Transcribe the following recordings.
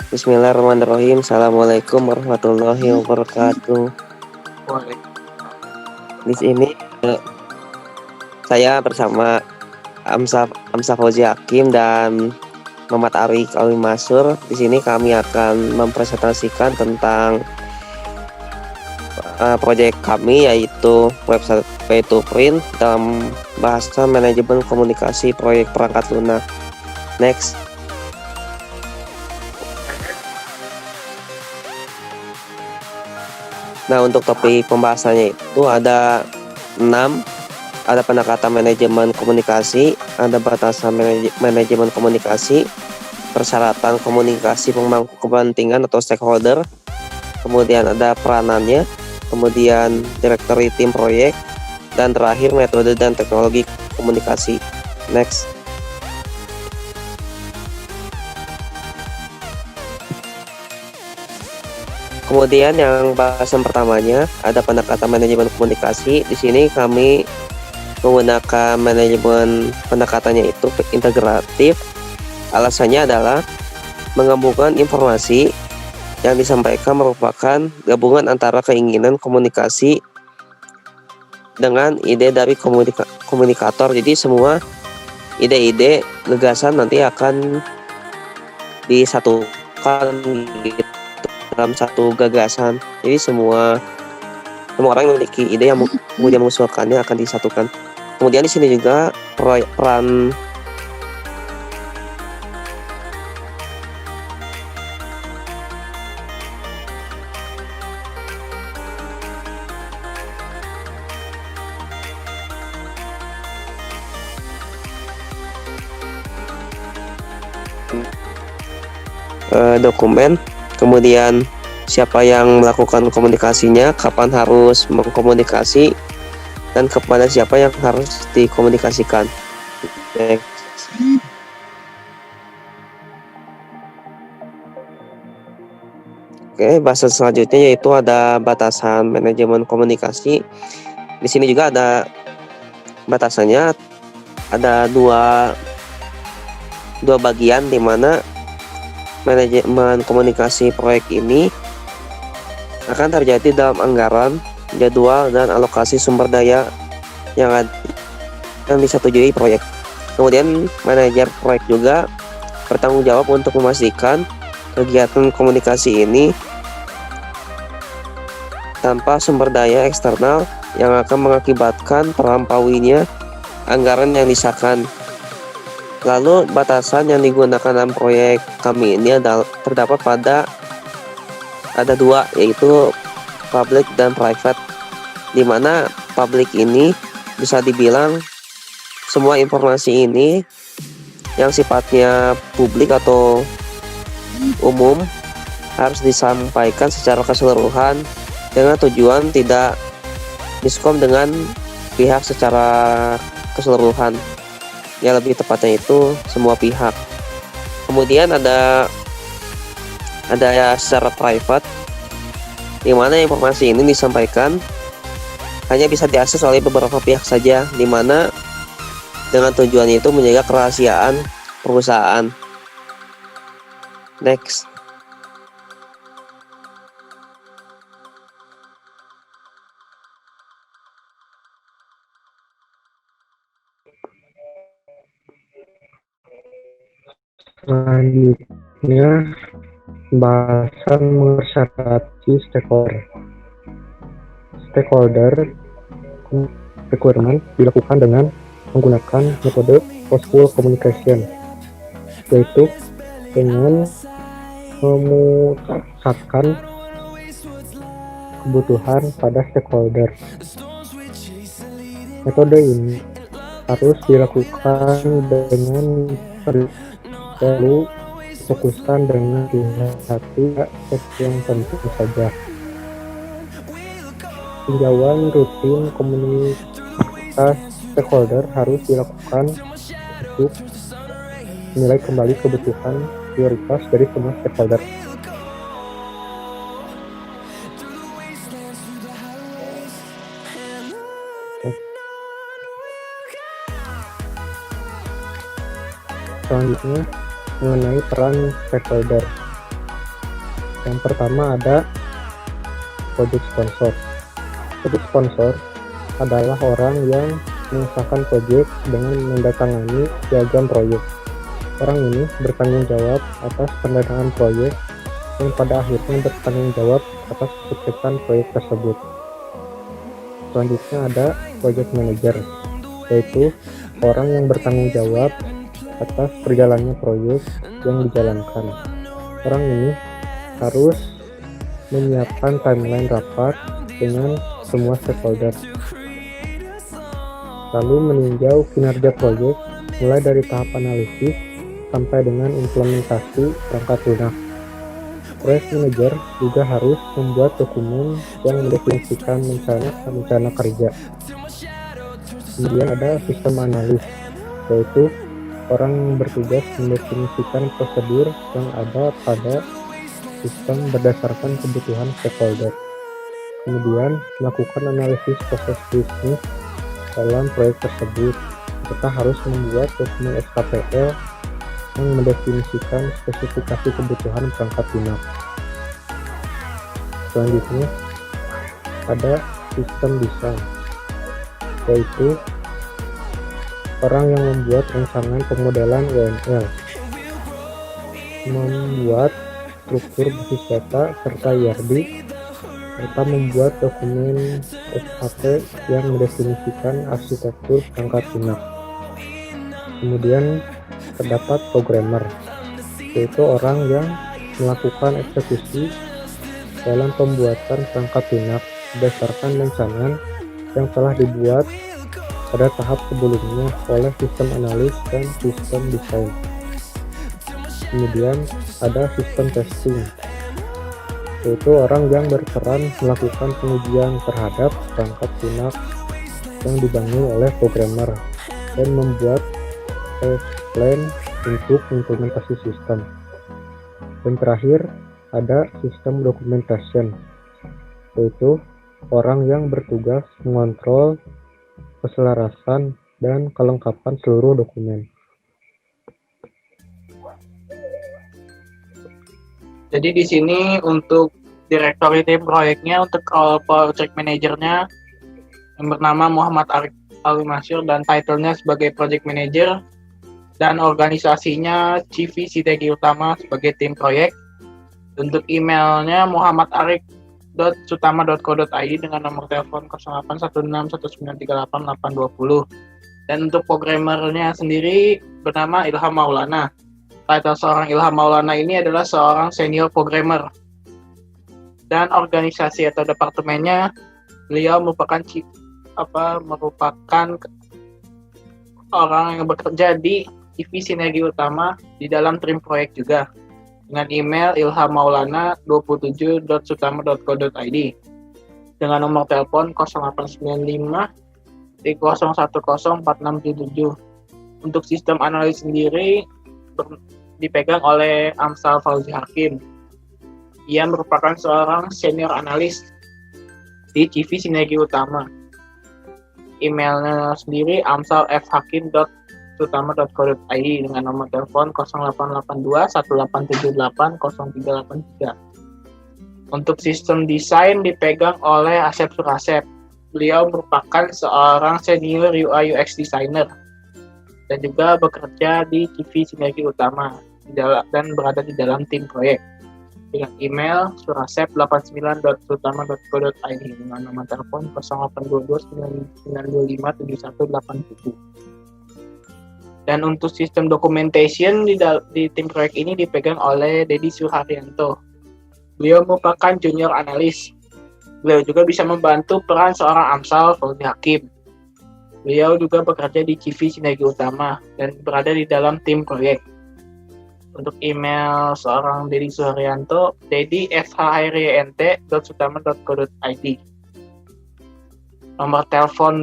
Bismillahirrahmanirrahim. Assalamualaikum warahmatullahi wabarakatuh. Di sini saya bersama Amsa Fauzi Hakim dan Muhammad Ari Kawi Masur. Di sini kami akan mempresentasikan tentang proyek kami, yaitu website Pay to Print dalam bahasa manajemen komunikasi proyek perangkat lunak. Next. Nah, untuk topik pembahasannya itu ada 6. Ada pendekatan manajemen komunikasi, ada batasan manajemen komunikasi, persyaratan komunikasi pemangku kepentingan atau stakeholder, kemudian ada peranannya, kemudian directory tim proyek, dan terakhir metode dan teknologi komunikasi. Next. Kemudian yang bahasan pertamanya ada pendekatan manajemen komunikasi. Di sini kami menggunakan manajemen pendekatannya itu integratif. Alasannya adalah menggabungkan informasi yang disampaikan merupakan gabungan antara keinginan komunikasi dengan ide dari komunikator. Jadi semua ide-ide gagasan nanti akan disatukan gitu dalam satu gagasan. Jadi semua orang yang memiliki ide yang kemudian mengusulkannya akan disatukan. Kemudian di sini juga peran dokumen, kemudian siapa yang melakukan komunikasinya, kapan harus mengkomunikasi, dan kepada siapa yang harus dikomunikasikan. Oke, bahasa selanjutnya yaitu ada batasan manajemen komunikasi. Di sini juga ada batasannya, ada dua bagian, di mana manajemen komunikasi proyek ini akan terjadi dalam anggaran, jadwal, dan alokasi sumber daya yang disetujui proyek. Kemudian manajer proyek juga bertanggung jawab untuk memastikan kegiatan komunikasi ini tanpa sumber daya eksternal yang akan mengakibatkan terlampauinya anggaran yang disahkan. Lalu batasan yang digunakan dalam proyek kami ini terdapat pada ada 2, yaitu public dan private, di mana public ini bisa dibilang semua informasi ini yang sifatnya publik atau umum harus disampaikan secara keseluruhan dengan tujuan tidak miskom dengan pihak secara keseluruhan. Ya, lebih tepatnya itu semua pihak. Kemudian ada ya secara private, di mana informasi ini disampaikan hanya bisa diakses oleh beberapa pihak saja, di mana dengan tujuan itu menjaga kerahasiaan perusahaan. Next. Selanjutnya, bahasan mensyarati stakeholder requirement dilakukan dengan menggunakan metode forceful communication, yaitu dengan memusatkan kebutuhan pada stakeholder. Metode ini harus dilakukan dengan perlu fokuskan dengan satu yang penting saja. Tinjauan rutin komunitas stakeholder harus dilakukan untuk menilai kembali kebutuhan prioritas dari semua stakeholder. Selanjutnya, mengenai peran stakeholder. Yang pertama ada project sponsor. Project sponsor adalah orang yang mengesahkan proyek dengan menandatangani piagam proyek. Orang ini bertanggung jawab atas pendanaan proyek dan pada akhirnya bertanggung jawab atas kesuksesan proyek tersebut. Selanjutnya ada project manager, yaitu orang yang bertanggung jawab atas perjalanannya proyek yang dijalankan. Orang ini harus menyiapkan timeline rapat dengan semua stakeholder, lalu meninjau kinerja proyek mulai dari tahap analisis sampai dengan implementasi perangkat lunak. Project manager juga harus membuat dokumen yang mendefinisikan rencana kerja. Kemudian ada sistem analis, yaitu orang yang bertugas mendefinisikan prosedur yang ada pada sistem berdasarkan kebutuhan stakeholder. Kemudian melakukan analisis proses bisnis dalam proyek tersebut. Kita harus membuat dokumen SKPL yang mendefinisikan spesifikasi kebutuhan perangkat lunak. Selanjutnya ada sistem desain, yaitu orang yang membuat rancangan pemodelan UML, membuat struktur basis data serta IRD, serta membuat dokumen SKP yang mendefinisikan arsitektur perangkat lunak. Kemudian terdapat programmer, yaitu orang yang melakukan eksekusi dalam pembuatan perangkat lunak berdasarkan rancangan yang telah dibuat pada tahap sebelumnya oleh sistem analis dan sistem desain. Kemudian ada sistem testing, yaitu orang yang berperan melakukan pengujian terhadap perangkat lunak yang dibangun oleh programmer dan membuat test plan untuk implementasi sistem. Dan terakhir ada sistem documentation, yaitu orang yang bertugas mengontrol keselarasan dan kelengkapan seluruh dokumen. Jadi di sini untuk direktori tim proyeknya, untuk project manajernya yang bernama Muhammad Arif Al-Masyur dan titlenya sebagai project manager, dan organisasinya CV Strategi Utama sebagai tim proyek. Untuk emailnya muhammadarif.sutama.co.id dengan nomor telepon 081619388820. Dan untuk programmernya sendiri bernama Ilham Maulana. Title seorang Ilham Maulana ini adalah seorang senior programmer. Dan organisasi atau departemennya, beliau merupakan orang yang bekerja di TV Sinergi Utama di dalam tim proyek juga, dengan email ilhammaulana27.sutama.co.id dengan nomor telepon 0895 310 4677. Untuk sistem analis sendiri dipegang oleh Amsal Fauzi Hakim. Ia merupakan seorang senior analis di TV Sinergi Utama. Emailnya sendiri amsalfhakim.sutama.co.id dengan nomor telepon 0882 1878 0383. Untuk sistem desain dipegang oleh Asep Surasep. Beliau merupakan seorang senior UI UX designer dan juga bekerja di TV Sinergi Utama dan berada di dalam tim proyek. Dengan email surasep89.sutama.co.id dengan nomor telepon 0822 925 7187. Dan untuk sistem documentation di tim proyek ini dipegang oleh Dedi Suharyanto. Beliau merupakan junior analis. Beliau juga bisa membantu peran seorang Amsal Fauzi Hakim. Beliau juga bekerja di CV Sinergi Utama dan berada di dalam tim proyek. Untuk email seorang Dedi Suharyanto, dedi@shurynt.sutama.co.id. Nomor telepon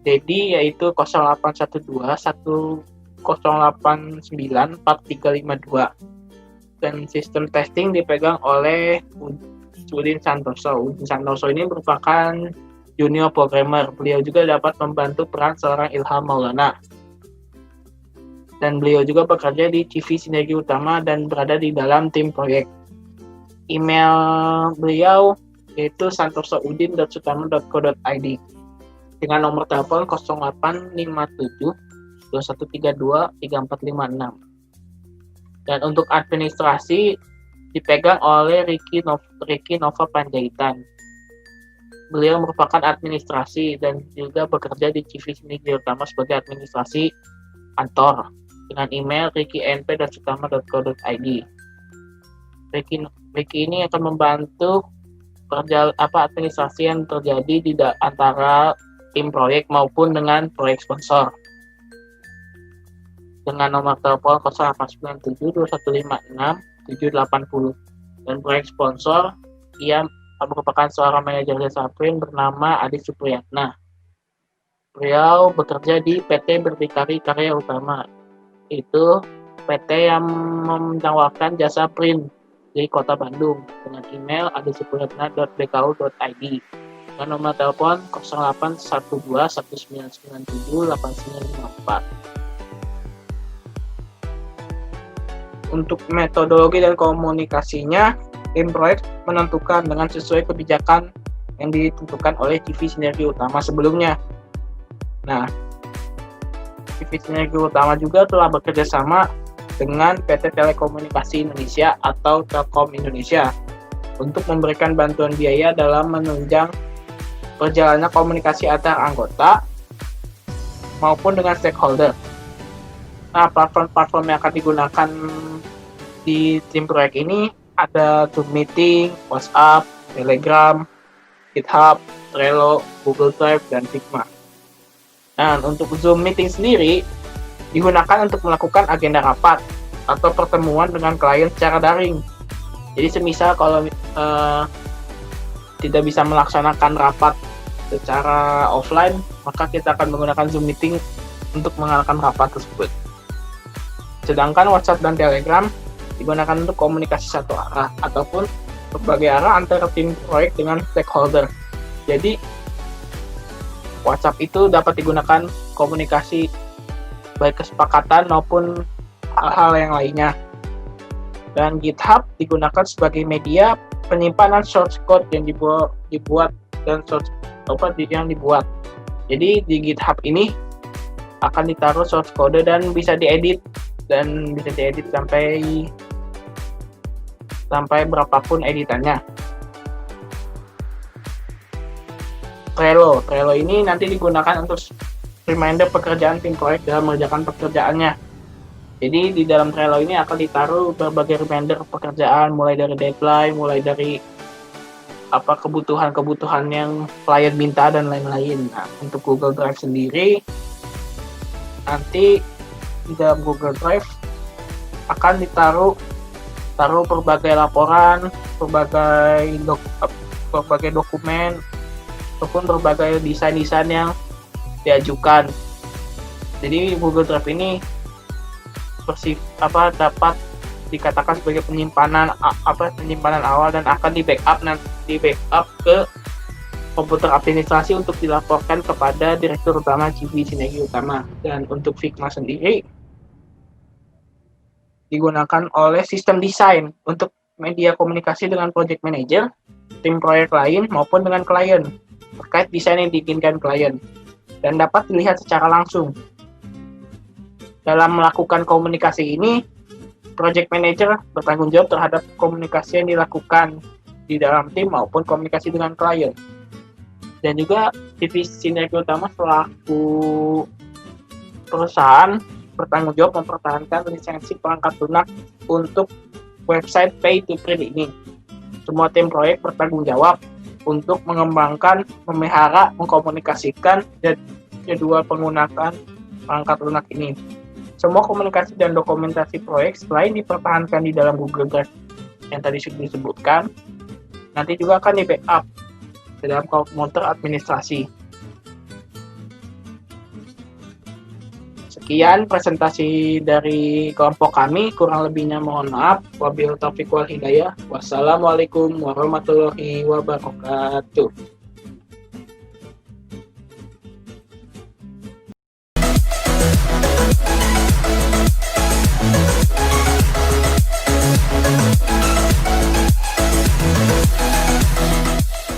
Dedi yaitu 0812 1089 4352. Dan sistem testing dipegang oleh Udin Santoso. Udin Santoso ini merupakan junior programmer. Beliau juga dapat membantu peran seorang Ilham Maulana. Dan beliau juga bekerja di TV Sinergi Utama dan berada di dalam tim proyek. email beliau yaitu santosoudin.sutama.co.id dengan nomor telepon 0857 2132 3456. Dan untuk administrasi dipegang oleh Ricky Nova Panjaitan. Beliau merupakan administrasi dan juga bekerja di CV Sinergi Utama sebagai administrasi kantor dengan email ricky.np.sutama.co.id. Ricky ini akan membantu administrasi yang terjadi di antara tim proyek maupun dengan proyek sponsor. Dengan nomor telepon 0897 2156 780. Dan proyek sponsor ia merupakan seorang manajer jasa print bernama Adi Supriyatna. Beliau bekerja di PT Berdikari Karya Utama. Itu PT yang menawarkan jasa print di Kota Bandung dengan email adisupriyatna.bku.id dengan nomor telepon 0812 1997 8954. Untuk metodologi dan komunikasinya, tim proyek menentukan dengan sesuai kebijakan yang ditentukan oleh CV Sinergi Utama sebelumnya. Nah, CV Sinergi Utama juga telah bekerja sama dengan PT Telekomunikasi Indonesia atau Telkom Indonesia untuk memberikan bantuan biaya dalam menunjang perjalannya komunikasi antar anggota maupun dengan stakeholder. Nah, platform-platform yang akan digunakan di tim proyek ini ada Zoom Meeting, WhatsApp, Telegram, GitHub, Trello, Google Drive, dan Figma. Nah, untuk Zoom Meeting sendiri digunakan untuk melakukan agenda rapat atau pertemuan dengan klien secara daring. Jadi semisal kalau tidak bisa melaksanakan rapat secara offline, maka kita akan menggunakan Zoom Meeting untuk mengadakan rapat tersebut. Sedangkan WhatsApp dan Telegram digunakan untuk komunikasi satu arah ataupun berbagai arah antara tim proyek dengan stakeholder. Jadi WhatsApp itu dapat digunakan komunikasi baik kesepakatan maupun hal-hal yang lainnya. Dan GitHub digunakan sebagai media penyimpanan source code yang dibuat dan yang dibuat. Jadi di GitHub ini akan ditaruh source code dan bisa diedit sampai berapapun editannya. Trello ini nanti digunakan untuk reminder pekerjaan tim proyek dalam mengerjakan pekerjaannya. Jadi di dalam Trello ini akan ditaruh berbagai reminder pekerjaan, mulai dari deadline, mulai dari kebutuhan yang klien minta dan lain-lain. Nah, untuk Google Drive sendiri, nanti di dalam Google Drive akan ditaruh berbagai laporan, berbagai dokumen, ataupun berbagai desain-desain yang diajukan. Jadi Google Drive ini dapat dikatakan sebagai penyimpanan awal dan akan di backup ke komputer administrasi untuk dilaporkan kepada Direktur Utama CV Sinergi Utama. Dan untuk Figma sendiri digunakan oleh sistem desain untuk media komunikasi dengan project manager, tim proyek lain maupun dengan klien terkait desain yang diinginkan klien, dan dapat dilihat secara langsung. Dalam melakukan komunikasi ini, project manager bertanggung jawab terhadap komunikasi yang dilakukan di dalam tim maupun komunikasi dengan klien. Dan juga CV Sinergi Utama selaku perusahaan bertanggung jawab mempertahankan lisensi perangkat lunak untuk website pay to print ini. Semua tim proyek bertanggung jawab untuk mengembangkan, memelihara, mengkomunikasikan dan jadwal penggunaan perangkat lunak ini. Semua komunikasi dan dokumentasi proyek selain dipertahankan di dalam Google Drive yang tadi sudah disebutkan, nanti juga akan di-backup di dalam komputer administrasi. Sekian presentasi dari kelompok kami, kurang lebihnya mohon maaf. Wabillahi taufiq wal hidayah. Wassalamualaikum warahmatullahi wabarakatuh.